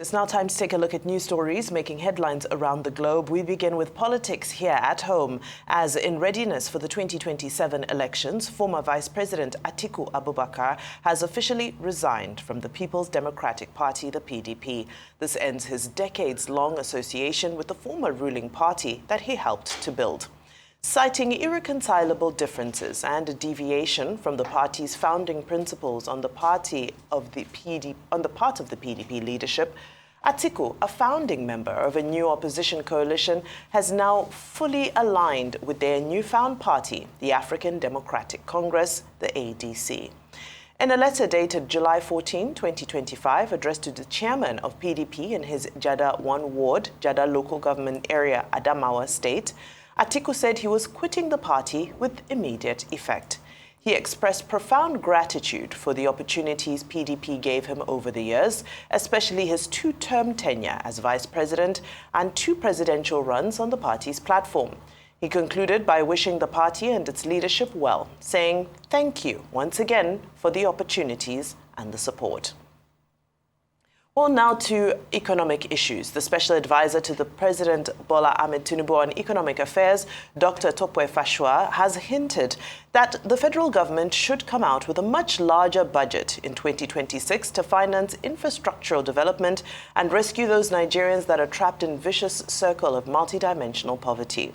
It's now time to take a look at news stories making headlines around the globe. We begin with politics here at home, as in readiness for the 2027 elections, former Vice President Atiku Abubakar has officially resigned from the People's Democratic Party, the PDP. This ends his decades-long association with the former ruling party that he helped to build. Citing irreconcilable differences and a deviation from the party's founding principles on the part of the PDP leadership, Atiku, a founding member of a new opposition coalition, has now fully aligned with their newfound party, the African Democratic Congress, the ADC. In a letter dated July 14, 2025, addressed to the chairman of PDP in his Jada 1 ward, Jada local government area, Adamawa State, Atiku said he was quitting the party with immediate effect. He expressed profound gratitude for the opportunities PDP gave him over the years, especially his 2-term tenure as vice president and 2 presidential runs on the party's platform. He concluded by wishing the party and its leadership well, saying, "Thank you once again for the opportunities and the support." Well, now to economic issues. The special advisor to the President Bola Ahmed Tinubu on economic affairs, Dr. Topwe Fashua, has hinted that the federal government should come out with a much larger budget in 2026 to finance infrastructural development and rescue those Nigerians that are trapped in vicious circle of multidimensional poverty.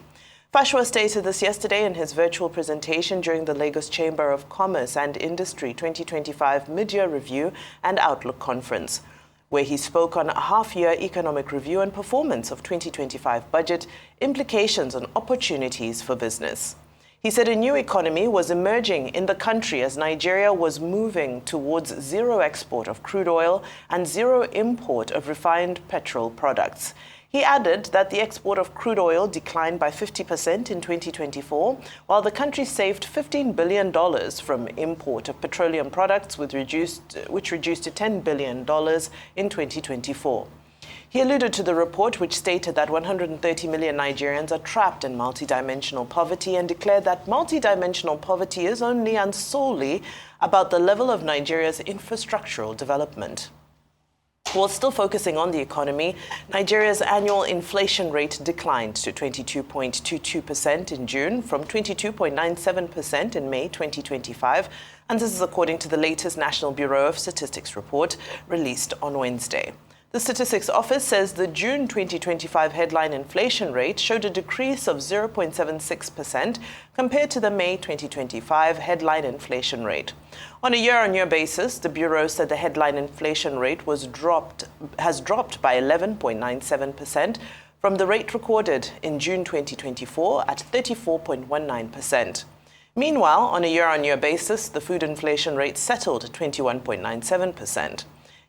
Fashua stated this yesterday in his virtual presentation during the Lagos Chamber of Commerce and Industry 2025 Mid-Year Review and Outlook Conference, where he spoke on a half-year economic review and performance of 2025 budget, implications and opportunities for business. He said a new economy was emerging in the country as Nigeria was moving towards zero export of crude oil and zero import of refined petrol products. He added that the export of crude oil declined by 50% in 2024, while the country saved $15 billion from import of petroleum products, which reduced to $10 billion in 2024. He alluded to the report, which stated that 130 million Nigerians are trapped in multidimensional poverty, and declared that multidimensional poverty is only and solely about the level of Nigeria's infrastructural development. While still focusing on the economy, Nigeria's annual inflation rate declined to 22.22% in June from 22.97% in May 2025, and this is according to the latest National Bureau of Statistics report released on Wednesday. The Statistics Office says the June 2025 headline inflation rate showed a decrease of 0.76% compared to the May 2025 headline inflation rate. On a year-on-year basis, the Bureau said the headline inflation rate has dropped by 11.97% from the rate recorded in June 2024 at 34.19%. Meanwhile, on a year-on-year basis, the food inflation rate settled at 21.97%.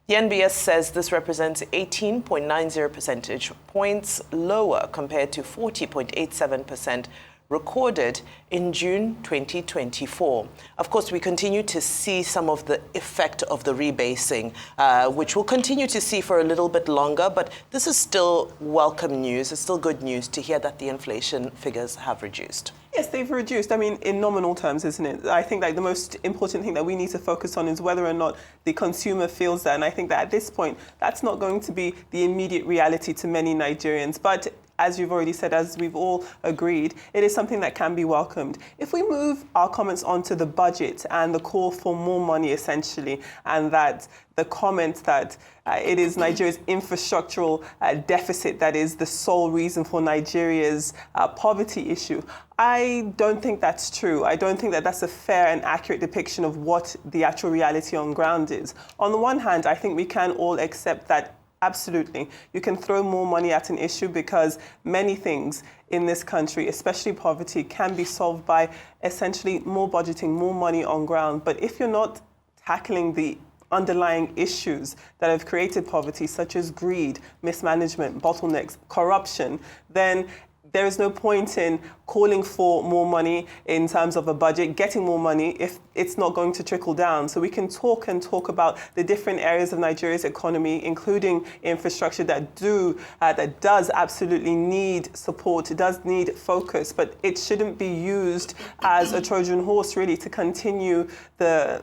The NBS says this represents 18.90 percentage points lower compared to 40.87% recorded in June 2024. Of course, we continue to see some of the effect of the rebasing, which we'll continue to see for a little bit longer, but this is still welcome news. It's still good news to hear that the inflation figures have reduced. Yes, they've reduced. I mean, in nominal terms, isn't it? I think like the most important thing that we need to focus on is whether or not the consumer feels that. And I think that at this point, that's not going to be the immediate reality to many Nigerians. But as you've already said, as we've all agreed, it is something that can be welcomed. If we move our comments onto the budget and the call for more money, essentially, and that the comment that it is Nigeria's infrastructural deficit that is the sole reason for Nigeria's poverty issue, I don't think that's true. I don't think that that's a fair and accurate depiction of what the actual reality on ground is. On the one hand, I think we can all accept that absolutely, you can throw more money at an issue because many things in this country, especially poverty, can be solved by essentially more budgeting, more money on ground. But if you're not tackling the underlying issues that have created poverty, such as greed, mismanagement, bottlenecks, corruption, then there is no point in calling for more money in terms of a budget, getting more money if it's not going to trickle down. So we can talk about the different areas of Nigeria's economy, including infrastructure that does absolutely need support, it does need focus, but it shouldn't be used as a Trojan horse really to continue the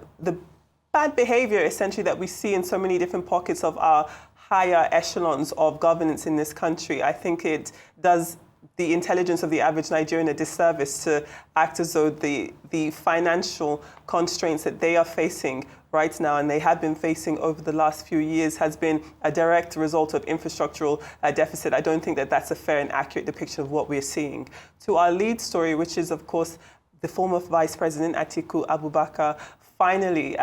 bad behavior essentially that we see in so many different pockets of our higher echelons of governance in this country. I think it does the intelligence of the average Nigerian a disservice to act as though the financial constraints that they are facing right now, and they have been facing over the last few years, has been a direct result of infrastructural deficit. I don't think that that's a fair and accurate depiction of what we're seeing. To our lead story, which is, of course, the former Vice President Atiku Abubakar finally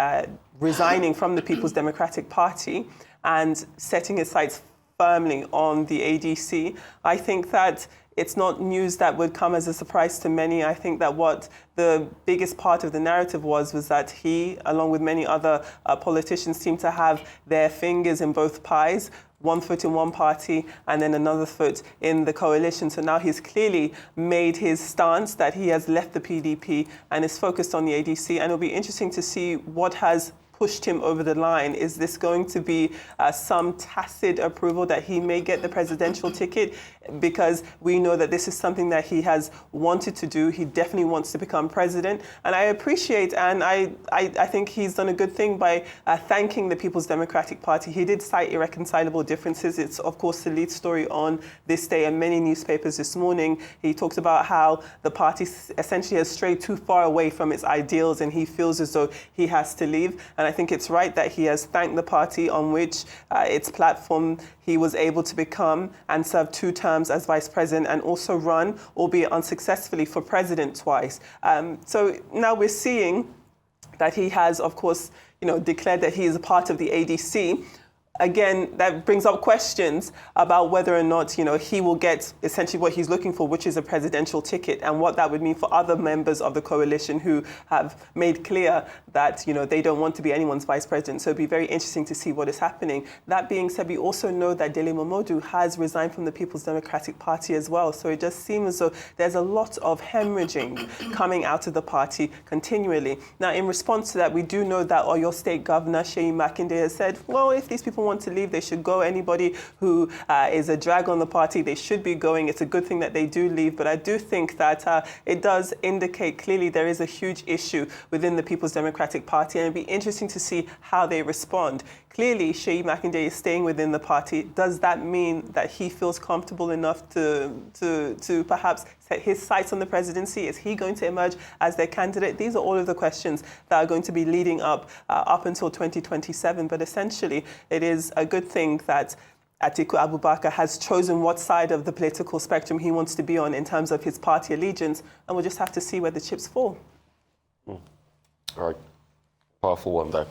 resigning from the People's Democratic Party and setting his sights firmly on the ADC. I think that it's not news that would come as a surprise to many. I think that what the biggest part of the narrative was that he, along with many other politicians, seem to have their fingers in both pies, one foot in one party and then another foot in the coalition. So now he's clearly made his stance that he has left the PDP and is focused on the ADC. And it'll be interesting to see what has pushed him over the line. Is this going to be some tacit approval that he may get the presidential ticket? Because we know that this is something that he has wanted to do. He definitely wants to become president. And I appreciate, and I think he's done a good thing by thanking the People's Democratic Party. He did cite irreconcilable differences. It's, of course, the lead story on this day and many newspapers this morning. He talked about how the party essentially has strayed too far away from its ideals and he feels as though he has to leave. And I think it's right that he has thanked the party on which its platform he was able to become and serve 2 terms as vice president and also run, albeit unsuccessfully, for president twice. So now we're seeing that he has, of course, declared that he is a part of the ADC. Again, that brings up questions about whether or not, he will get essentially what he's looking for, which is a presidential ticket, and what that would mean for other members of the coalition who have made clear that, they don't want to be anyone's vice president. So it'd be very interesting to see what is happening. That being said, we also know that Dele Momodu has resigned from the People's Democratic Party as well. So it just seems as though there's a lot of hemorrhaging coming out of the party continually. Now, in response to that, we do know that Oyo State Governor Seyi Makinde has said, well, if these people want to leave, they should go. Anybody who is a drag on the party, they should be going. It's a good thing that they do leave. But I do think that it does indicate clearly there is a huge issue within the People's Democratic Party, and it'd be interesting to see how they respond. Clearly, Seyi Makinde is staying within the party. Does that mean that he feels comfortable enough to perhaps set his sights on the presidency? Is he going to emerge as their candidate? These are all of the questions that are going to be leading up until 2027. But essentially, it is a good thing that Atiku Abubakar has chosen what side of the political spectrum he wants to be on in terms of his party allegiance, and we'll just have to see where the chips fall. All right. Powerful one there.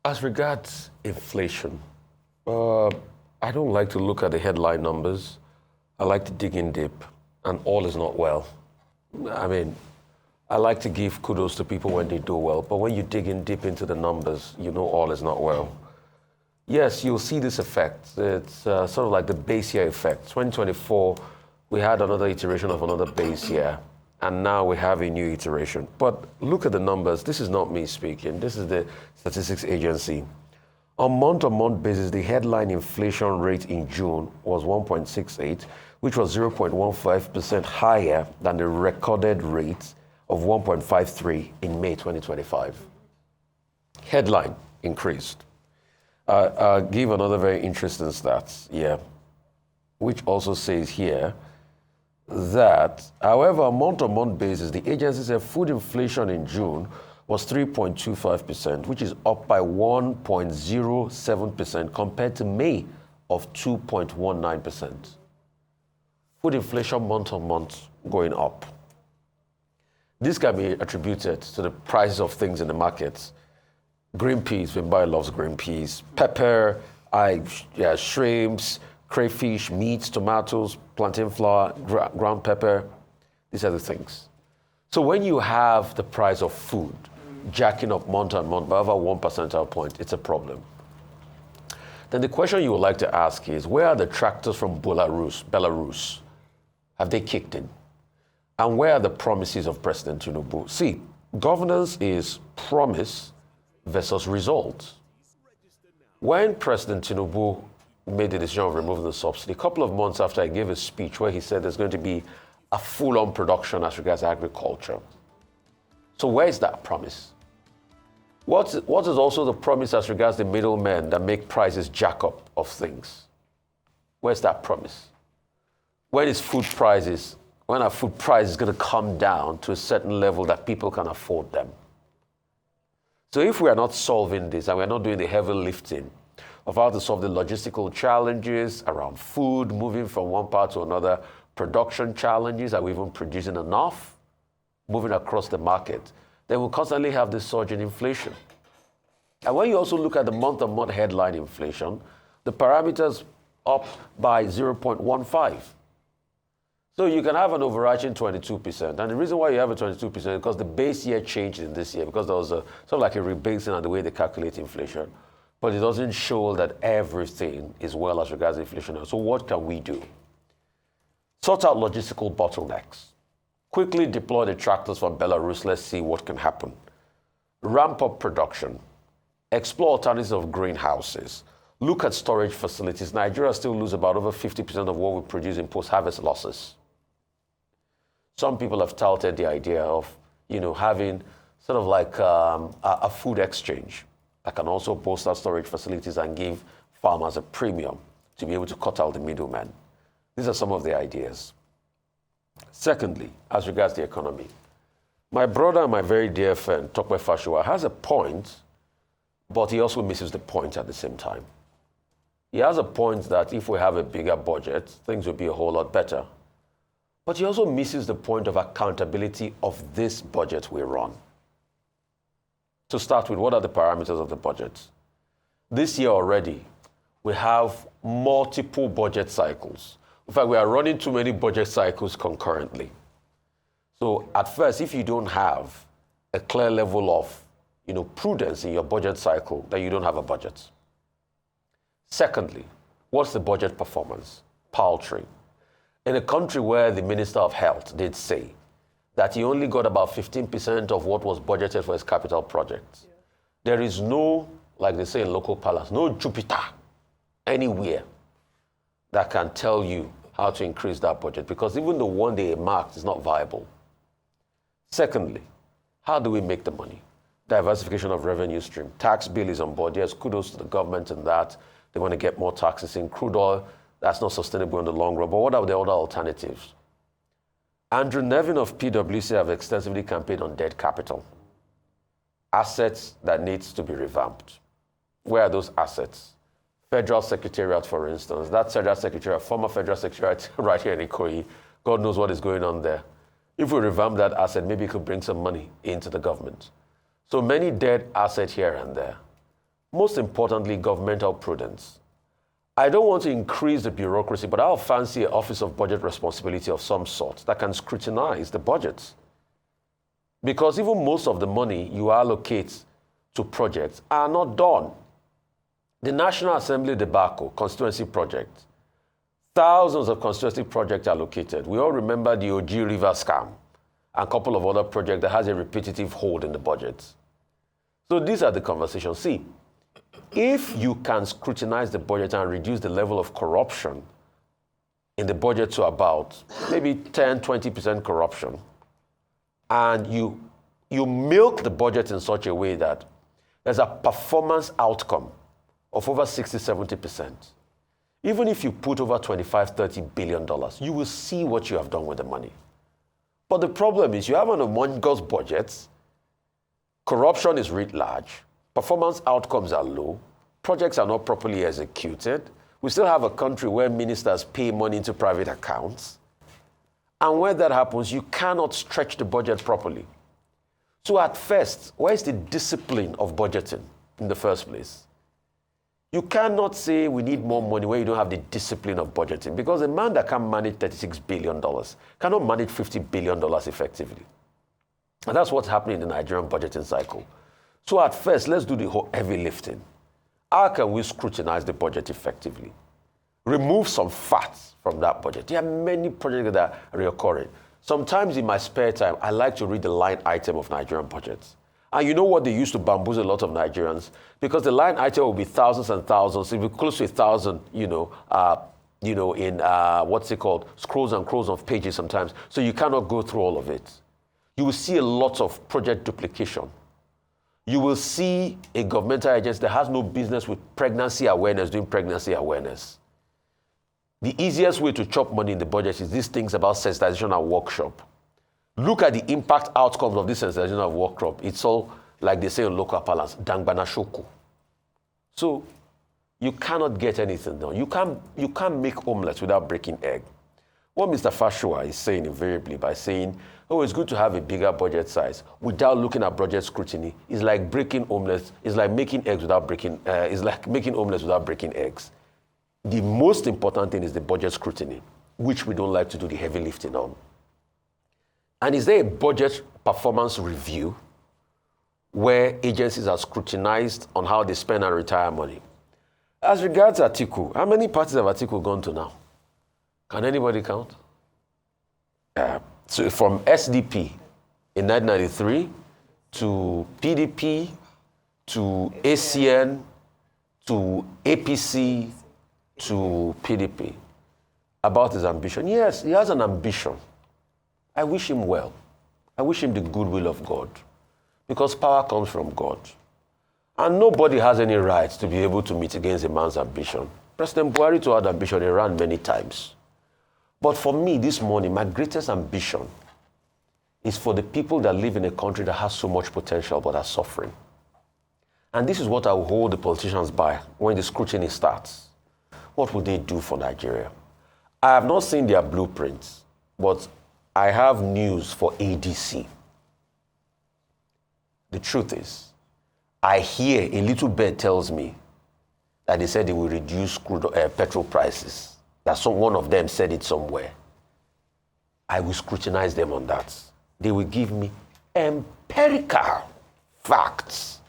As regards inflation, I don't like to look at the headline numbers. I like to dig in deep, and all is not well. I mean, I like to give kudos to people when they do well, but when you dig in deep into the numbers, all is not well. Yes, you'll see this effect. It's sort of like the base year effect. 2024, we had another iteration of another base year. And now we have a new iteration. But look at the numbers. This is not me speaking. This is the Statistics Agency. On month-on-month basis, the headline inflation rate in June was 1.68, which was 0.15% higher than the recorded rate of 1.53 in May 2025. Headline increased. I'll give another very interesting stat here, which also says here that, however, on month-on-month basis, the agency said food inflation in June was 3.25%, which is up by 1.07% compared to May of 2.19%. Food inflation month-on-month going up. This can be attributed to the prices of things in the markets. Green peas, Wimbai loves green peas. Pepper, shrimps, crayfish, meats, tomatoes, plantain flour, ground pepper. These are the things. So when you have the price of food jacking up month on month by over 1 percentile point, it's a problem. Then the question you would like to ask is, where are the tractors from Belarus? Have they kicked in? And where are the promises of President Tinubu? See, governance is promise versus results. When President Tinubu made the decision of removing the subsidy, a couple of months after I gave a speech where he said there's going to be a full-on production as regards agriculture. So where is that promise? What is also the promise as regards the middlemen that make prices jack up of things? Where's that promise? When are food prices going to come down to a certain level that people can afford them? So if we are not solving this and we are not doing the heavy lifting of how to solve the logistical challenges around food, moving from one part to another, production challenges, are we even producing enough, moving across the market, then we'll constantly have this surge in inflation. And when you also look at the month-on-month headline inflation, the parameters up by 0.15. So you can have an overarching 22%. And the reason why you have a 22% is because the base year changed in this year, because there was a sort of like a rebasing on the way they calculate inflation. But it doesn't show that everything is well as regards inflation. So what can we do? Sort out logistical bottlenecks. Quickly deploy the tractors from Belarus. Let's see what can happen. Ramp up production. Explore alternatives of greenhouses. Look at storage facilities. Nigeria still loses about over 50% of what we produce in post-harvest losses. Some people have touted the idea of, having sort of like a food exchange that can also bolster storage facilities and give farmers a premium to be able to cut out the middlemen. These are some of the ideas. Secondly, as regards the economy, my brother and my very dear friend, Tokwe Fashoa, has a point, but he also misses the point at the same time. He has a point that if we have a bigger budget, things will be a whole lot better. But he also misses the point of accountability of this budget we run. To start with, what are the parameters of the budget? This year already, we have multiple budget cycles. In fact, we are running too many budget cycles concurrently. So at first, if you don't have a clear level of prudence in your budget cycle, then you don't have a budget. Secondly, what's the budget performance? Paltry. In a country where the Minister of Health did say that he only got about 15% of what was budgeted for his capital projects, there is no, like they say in local parlance, no Jupiter anywhere that can tell you how to increase that budget, because even the one they marked is not viable. Secondly, how do we make the money? Diversification of revenue stream. Tax bill is on board. Yes, kudos to the government in that. They want to get more taxes in. Crude oil, that's not sustainable in the long run. But what are the other alternatives? Andrew Nevin of PwC have extensively campaigned on dead capital. Assets that needs to be revamped. Where are those assets? Federal Secretariat, for instance. That Federal Secretariat, former Federal Secretariat right here in Ikoyi, God knows what is going on there. If we revamp that asset, maybe it could bring some money into the government. So many dead assets here and there. Most importantly, governmental prudence. I don't want to increase the bureaucracy, but I'll fancy an Office of Budget Responsibility of some sort that can scrutinize the budgets. Because even most of the money you allocate to projects are not done. The National Assembly debacle, constituency project, thousands of constituency projects allocated. We all remember the Oji River scam and a couple of other projects that has a repetitive hold in the budget. So these are the conversations. See, if you can scrutinize the budget and reduce the level of corruption in the budget to about maybe 10, 20% corruption, and you milk the budget in such a way that there's a performance outcome of over 60, 70%. Even if you put over $25, $30 billion, you will see what you have done with the money. But the problem is you have an humongous budget, corruption is writ large, performance outcomes are low, projects are not properly executed. We still have a country where ministers pay money into private accounts. And when that happens, you cannot stretch the budget properly. So at first, where is the discipline of budgeting in the first place? You cannot say we need more money when you don't have the discipline of budgeting, because a man that can manage $36 billion cannot manage $50 billion effectively. And that's what's happening in the Nigerian budgeting cycle. So at first, let's do the whole heavy lifting. How can we scrutinize the budget effectively? Remove some fats from that budget. There are many projects that are reoccurring. Sometimes in my spare time, I like to read the line item of Nigerian budgets. And you know what they used to bamboozle a lot of Nigerians? Because the line item will be thousands and thousands, it will be close to 1,000, in what's it called, scrolls and scrolls of pages sometimes. So you cannot go through all of it. You will see a lot of project duplication. You will see a governmental agency that has no business with pregnancy awareness doing pregnancy awareness. The easiest way to chop money in the budget is these things about sensitization and workshop. Look at the impact outcomes of this sensitization and workshop. It's all, like they say in local parlance, dangbana shoko. So you cannot get anything done. You can't make omelets without breaking egg. What Mr. Fashua is saying invariably by saying, oh, it's good to have a bigger budget size without looking at budget scrutiny is like breaking omelets, is like making eggs without breaking, is like making omelets without breaking eggs. The most important thing is the budget scrutiny, which we don't like to do the heavy lifting on. And is there a budget performance review where agencies are scrutinized on how they spend and retire money? As regards Atiku, how many parties have Atiku gone to now? Can anybody count? So from SDP in 1993 to PDP to ACN to APC to PDP about his ambition. Yes, he has an ambition. I wish him well. I wish him the goodwill of God because power comes from God. And nobody has any right to be able to meet against a man's ambition. President Buhari too had ambition. He ran many times. But for me, this morning, my greatest ambition is for the people that live in a country that has so much potential but are suffering. And this is what I will hold the politicians by when the scrutiny starts. What will they do for Nigeria? I have not seen their blueprints, but I have news for ADC. The truth is, I hear a little bird tells me that they said they will reduce petrol prices. That one of them said it somewhere. I will scrutinize them on that. They will give me empirical facts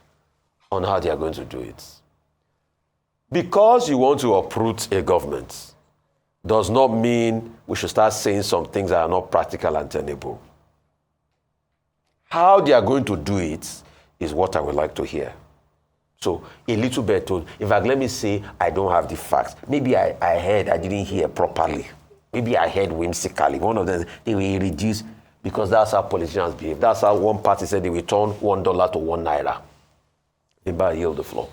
on how they are going to do it. Because you want to uproot a government does not mean we should start saying some things that are not practical and tenable. How they are going to do it is what I would like to hear. So a little bit told, in fact, let me say I don't have the facts. Maybe I heard, I didn't hear properly. Maybe I heard whimsically. One of them, they will reduce, because that's how politicians behave. That's how one party said they will turn $1 to £1. Maybe yield the floor.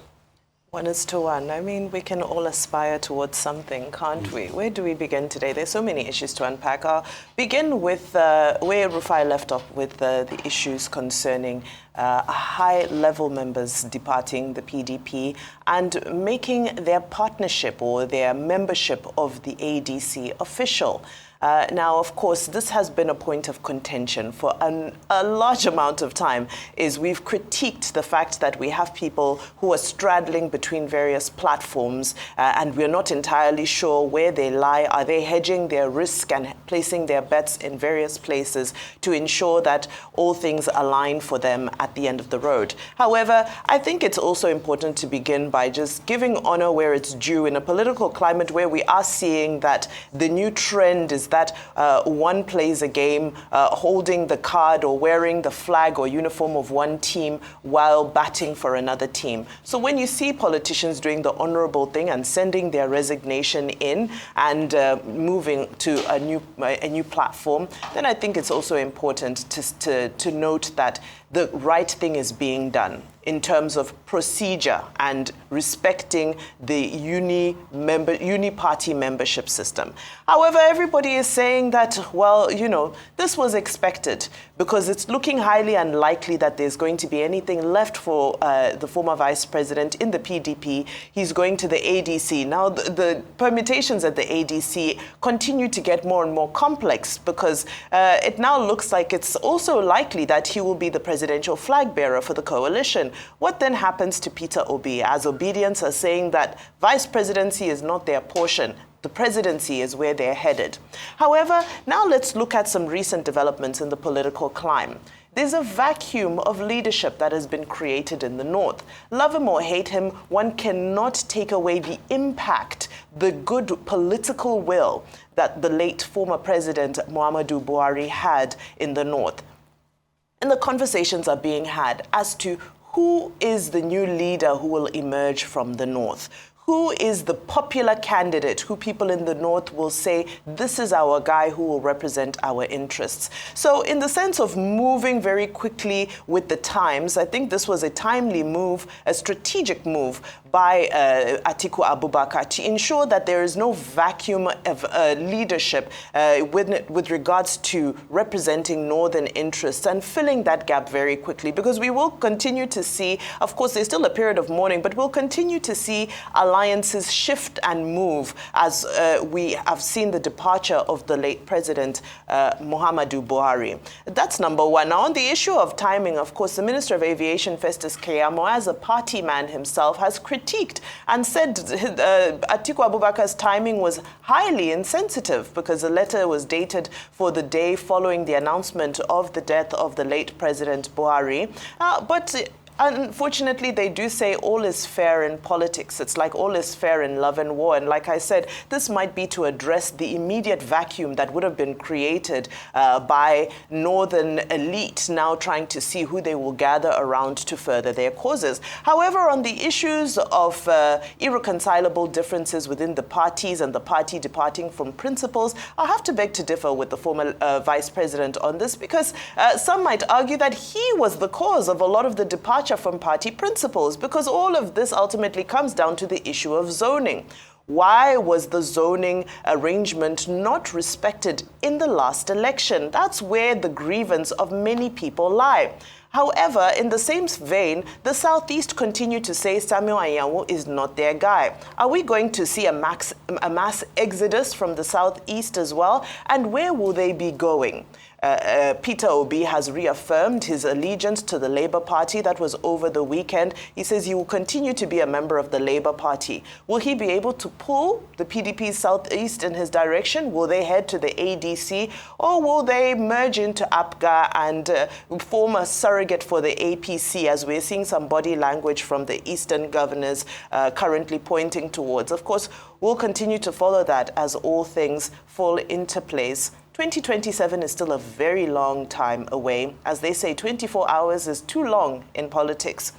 1:1. I mean, we can all aspire towards something, can't we? Where do we begin today? There's so many issues to unpack. I'll begin with where Rufai left off with the issues concerning high-level members departing the PDP and making their partnership or their membership of the ADC official. Now, of course, this has been a point of contention for a large amount of time, is we've critiqued the fact that we have people who are straddling between various platforms and we're not entirely sure where they lie. Are they hedging their risk and placing their bets in various places to ensure that all things align for them at the end of the road? However, I think it's also important to begin by just giving honor where it's due in a political climate where we are seeing that the new trend is that one plays a game holding the card or wearing the flag or uniform of one team while batting for another team. So when you see politicians doing the honorable thing and sending their resignation in and moving to a new platform, then I think it's also important to note that the right thing is being done in terms of procedure and respecting the uni-party membership system. However, everybody is saying that, well, you know, this was expected because it's looking highly unlikely that there's going to be anything left for the former vice president in the PDP. He's going to the ADC. Now, the permutations at the ADC continue to get more and more complex because it now looks like it's also likely that he will be the presidential flag bearer for the coalition. What then happens to Peter Obi, as Obedience are saying that vice presidency is not their portion? The presidency is where they're headed. However, now let's look at some recent developments in the political climate. There's a vacuum of leadership that has been created in the north. Love him or hate him, one cannot take away the impact, the good political will that the late former president Muhammadu Buhari had in the north. And the conversations are being had as to who is the new leader who will emerge from the north. who is the popular candidate who people in the north will say, this is our guy who will represent our interests. So in the sense of moving very quickly with the times, I think this was a timely move, a strategic move by Atiku Abubakar to ensure that there is no vacuum of leadership with regards to representing northern interests and filling that gap very quickly, because we will continue to see, of course, there's still a period of mourning, but we'll continue to see alliances shift and move as we have seen the departure of the late President Muhammadu Buhari. That's number one. Now, on the issue of timing, of course, the Minister of Aviation, Festus Keyamo, as a party man himself, has critiqued and said Atiku Abubakar's timing was highly insensitive because the letter was dated for the day following the announcement of the death of the late President Buhari. But unfortunately, they do say all is fair in politics. It's like all is fair in love and war. And like I said, this might be to address the immediate vacuum that would have been created by northern elite now trying to see who they will gather around to further their causes. However, on the issues of irreconcilable differences within the parties and the party departing from principles, I have to beg to differ with the former vice president on this, because some might argue that he was the cause of a lot of the departure from party principles, because all of this ultimately comes down to the issue of zoning. Why was the zoning arrangement not respected in the last election? That's where the grievance of many people lie. However, in the same vein, the Southeast continue to say Samuel Anyanwu is not their guy. Are we going to see a mass exodus from the Southeast as well? And where will they be going? Peter Obi has reaffirmed his allegiance to the Labour Party. That was over the weekend. He says he will continue to be a member of the Labour Party. Will he be able to pull the PDP Southeast in his direction? Will they head to the ADC? Or will they merge into APGA and form a surrogate for the APC, as we're seeing some body language from the Eastern governors currently pointing towards? Of course, we'll continue to follow that as all things fall into place. 2027 is still a very long time away. As they say, 24 hours is too long in politics.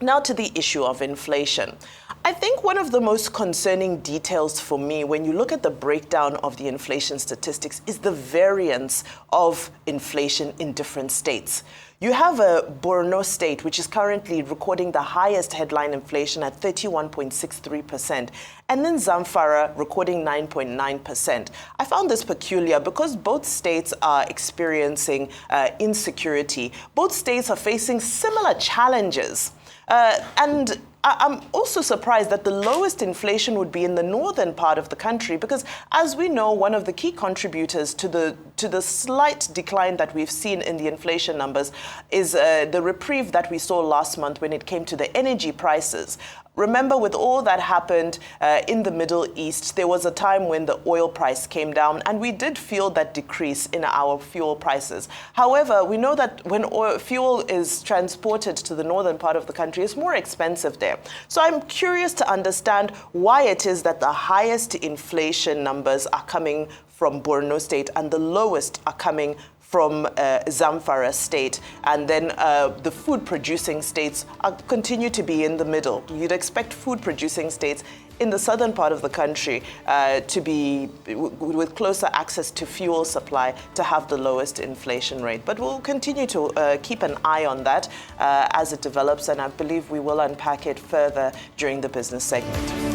Now to the issue of inflation. I think one of the most concerning details for me when you look at the breakdown of the inflation statistics is the variance of inflation in different states. You have a Borno state, which is currently recording the highest headline inflation at 31.63%, and then Zamfara recording 9.9%. I found this peculiar because both states are experiencing insecurity. Both states are facing similar challenges. And I'm also surprised that the lowest inflation would be in the northern part of the country, because as we know, one of the key contributors to the slight decline that we've seen in the inflation numbers is the reprieve that we saw last month when it came to the energy prices. Remember, with all that happened in the Middle East, there was a time when the oil price came down, and we did feel that decrease in our fuel prices. However, we know that when fuel is transported to the northern part of the country, it's more expensive there. So I'm curious to understand why it is that the highest inflation numbers are coming from Borno State and the lowest are coming from Zamfara state, and then the food-producing states continue to be in the middle. You'd expect food-producing states in the southern part of the country to be, with closer access to fuel supply, to have the lowest inflation rate. But we'll continue to keep an eye on that as it develops, and I believe we will unpack it further during the business segment.